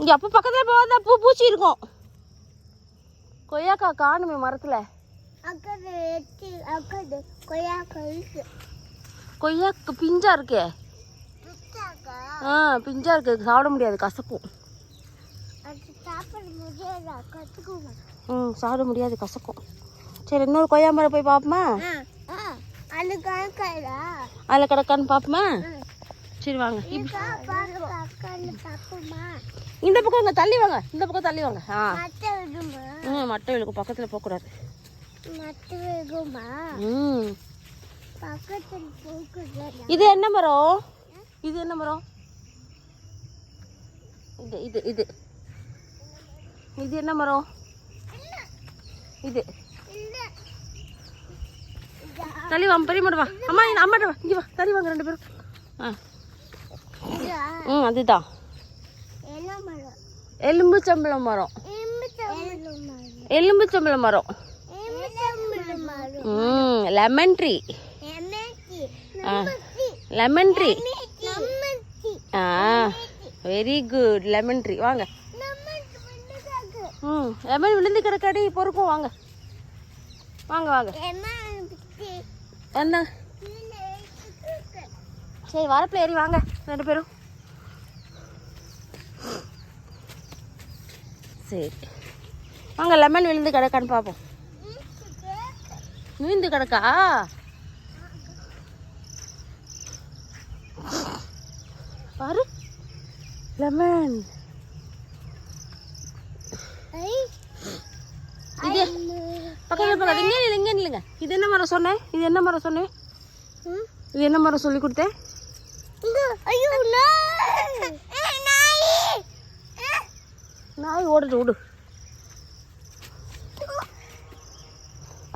இங்கே அப்போ பக்கத்தில் போகாத பூ பூச்சி இருக்கும். கொய்யாக்கா காணுமே மரத்தில். கொய்யாக்கு பிஞ்சா இருக்கே. பிஞ்சா இருக்கு, சாப்பிட முடியாது, கசக்கும். சாப்பிட முடியாது, கசக்கும். சரி, இன்னொரு கொய்யா மரம் போய் பார்ப்போமா? அதில் கிடக்கான்னு பார்ப்போமா? சரி வாங்க. இந்த பக்கம் இங்கே தள்ளி வாங்க, இந்த பக்கம் தள்ளி வாங்க. மட்டை விழுக்கும், பக்கத்தில் போகக்கூடாது. இது என்ன மரம்? இது என்ன மரம்? இது இது இது இது என்ன மரம்? இது தள்ளி வாங்க, பெரிய மாடு வா. அம்மா அம்மாட்ட வா, இங்கே வா, தள்ளி வாங்க 2 பேரும். அதுதான் எலும்புச்சம்பளம் மரம். எலும்புச்சம்பளம் மரம். Lemon tree. Lemon tree. Very good, lemon tree. வாங்க. லெமன் விழுந்து கிடக்காடி, பொறுக்கும். வாங்க வாங்க வாங்க. என்ன? சரி, வரப்பில் ஏறி வாங்க 2 பேரும். சரி வாங்க, லெமன் விழுந்து கிடக்கான்னு பார்ப்போம். விழுந்து கிடக்கா? பாரு, லெமன். இது பக்கத்தில் பக்கத்தில் இங்கே இல்லைங்க. இது என்ன மரம் சொன்னேன்? இது என்ன மரம் சொன்னேன்? இது என்ன மரம் சொல்லி கொடுத்தேன்? நாய் ஓடுது, ஓடு.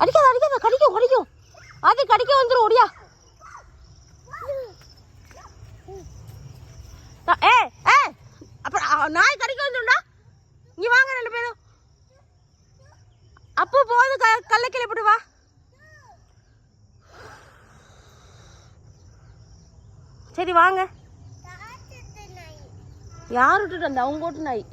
அடிக்காத அடிக்காத, கடிக்கும் கடிக்கும். அது கடிக்க வந்துடும், ஓடியா. அப்புறம் நாய் கடிக்க வந்துடும்டா. இங்கே வாங்க 2 பேரும். அப்போ போது கல்ல கீழே போட்டு வா. சரி வாங்க. யார் விட்டுட்டு வந்தா? அவங்க ஓட்டு நாய்.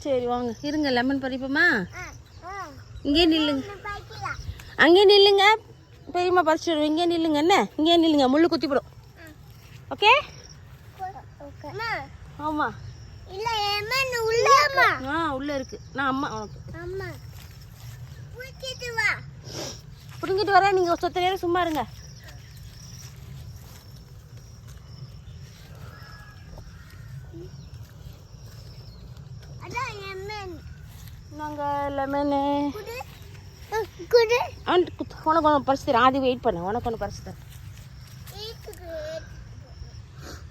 சரி வாங்க, இருங்க, லெமன் பறிப்போமா? இங்கே நில்லுங்க, அங்கே நில்லுங்க. பெரியம்மா பறிச்சு வருவோம். இங்கே நில்லுங்க. என்ன? இங்கே நில்லுங்க, முள்ளு குத்தி போடும். ஓகே? ஆமா, உள்ள இருக்கு. நான் அம்மா உனக்கு புடுங்கிட்டு வரேன். நீங்க சொத்த நேரம் சும்மா இருங்க. நாங்கள் லெமனு உனக்கு ஒன்று பறிச்சு தரேன். அது வெயிட் பண்ண, உனக்கு ஒன்று பறிச்சு தரேன்.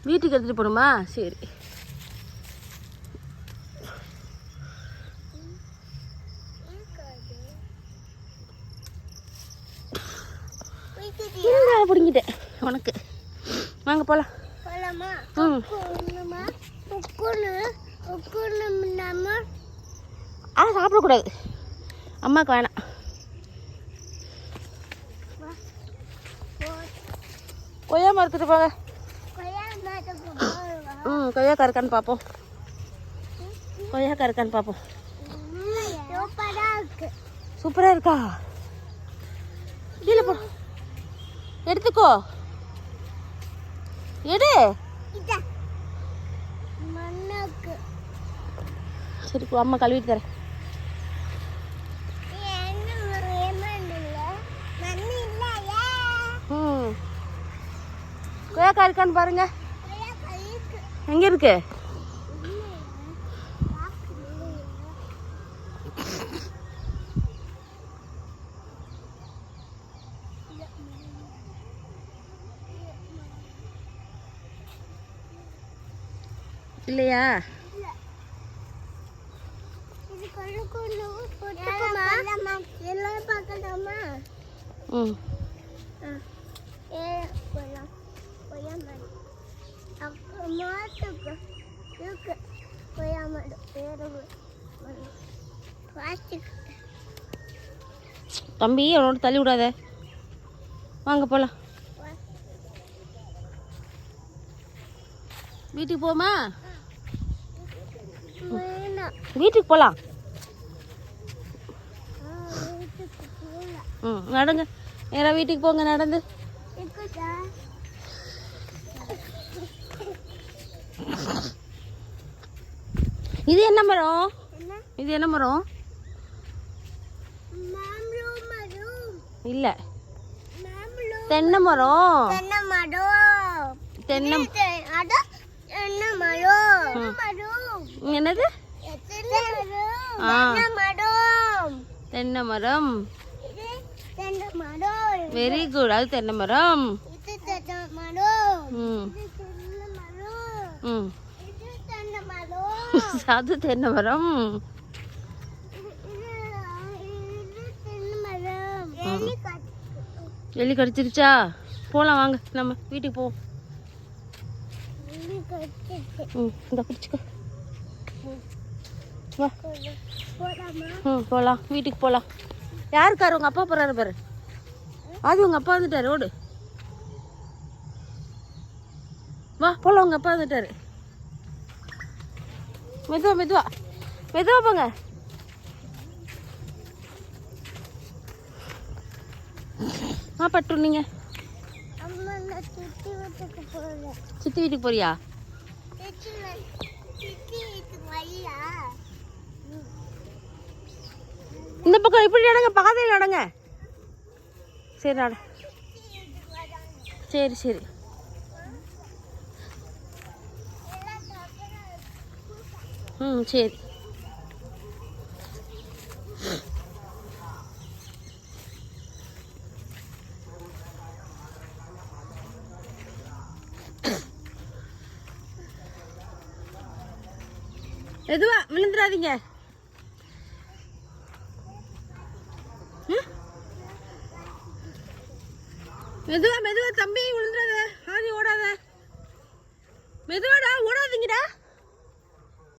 வீட்டுக்கு எடுத்துகிட்டு போகணுமா? சரி. பிடிங்கிட்டேன் உனக்கு. வாங்க போகலாம். சாப்பிடக்கூடாது, அம்மாவுக்கு வேணாம். கொய்யா மரத்துட்டு போங்க. கொய்யாக்கா இருக்கான்னு பார்ப்போம். கொய்யாக்கா இருக்கான்னு பார்ப்போம். சூப்பராக இருக்கா? கீழே போ, எடுத்துக்கோ, எடு. சரி, அம்மா கழுவிட்டு தரேன். கொய்யாக்கா இருக்கான்னு பாருங்க. எங்க இருக்கு? இல்லையா? தம்பி அவனோட தள்ளி விடாத, வாங்க போகலாம். வீட்டுக்கு போமா? வீட்டுக்கு போகலாம். நடங்க, நேராக வீட்டுக்கு போங்க நடந்து. இது என்ன மரம்? இது என்ன மரம்? இல்ல, தென்னை மரம். தென்னை என்னது? தென்னை மரம். வெரி குட், அது தென்னை மரம். அது தென்னை மரம். எலி கடிச்சிருச்சா? போகலாம் வாங்க, நம்ம வீட்டுக்கு போவோம். இந்த பிடிச்சிக்கோ, வா. போகலாம், வீட்டுக்கு போகலாம். யாருக்காரு? உங்கள் அப்பா போகிறாரு பாரு. அது உங்கள் அப்பா வந்துட்டாரு, ஓடு. வா போகலாம், உங்கள் அப்பா வந்துட்டாரு. மெதுவா மெதுவா மெதுவா போங்க. பட்டு நீங்க சித்தி வீட்டுக்கு போறியா? இந்த பக்கம் இப்படி நடங்க, பாதையில் நடங்க. சரி நட. சரி சரி. சரி. மெதுவா விழுந்துடாதீங்க. மெதுவா மெதுவா தம்பி, விழுந்துடாத. ஆதி ஓடாத. மெதுவாடா, ஓடாதீங்கடா.